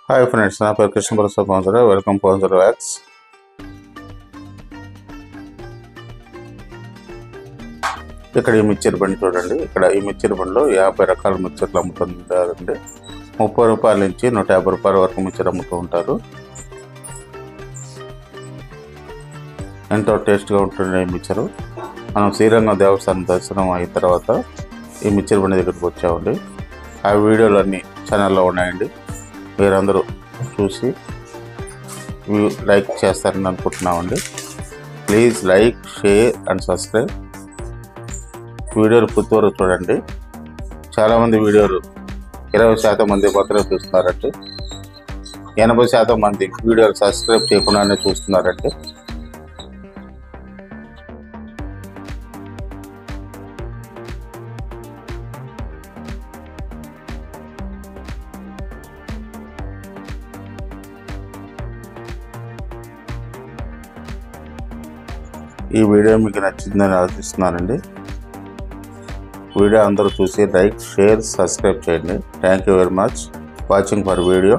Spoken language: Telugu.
హాయ్ ఫ్రెండ్స్, నా పేరు కృష్ణ ప్రసాద్ పవన్సర్. వెల్కమ్ పవన్సర్ వ్యాక్స్. ఇక్కడ ఈ మిక్చర్ బండి చూడండి. ఇక్కడ ఈ మిక్చర్ బండిలో 50 రకాల మిక్చర్లు అమ్ముతుంటారండి. 30 రూపాయల నుంచి 150 రూపాయల వరకు మిక్చర్ అమ్ముతూ ఉంటారు. ఎంతో టేస్ట్గా ఉంటుంది ఈ మిక్చరు. మనం శ్రీరంగం దేవస్థానం దర్శనం అయిన తర్వాత ఈ మిక్చర్ బండి దగ్గరికి వచ్చామండి. ఆ వీడియోలు అన్నీ ఛానల్లో ఉన్నాయండి. మీరందరూ చూసి లైక్ చేస్తారని అనుకుంటున్నామండి. Please like, share and subscribe. వీడియోలు పూర్తివరకు చూడండి. చాలామంది వీడియోలు 20% మంది మాత్రమే చూస్తున్నారంటే, 80% మంది వీడియోలు సబ్స్క్రైబ్ చేయకుండానే చూస్తున్నారంటే. ఈ వీడియో మీకు నచ్చిందని ఆశిస్తున్నానండి. వీడియో అందరూ చూసి లైక్, షేర్, సబ్స్క్రైబ్ చేయండి. Thank you very much watching for video.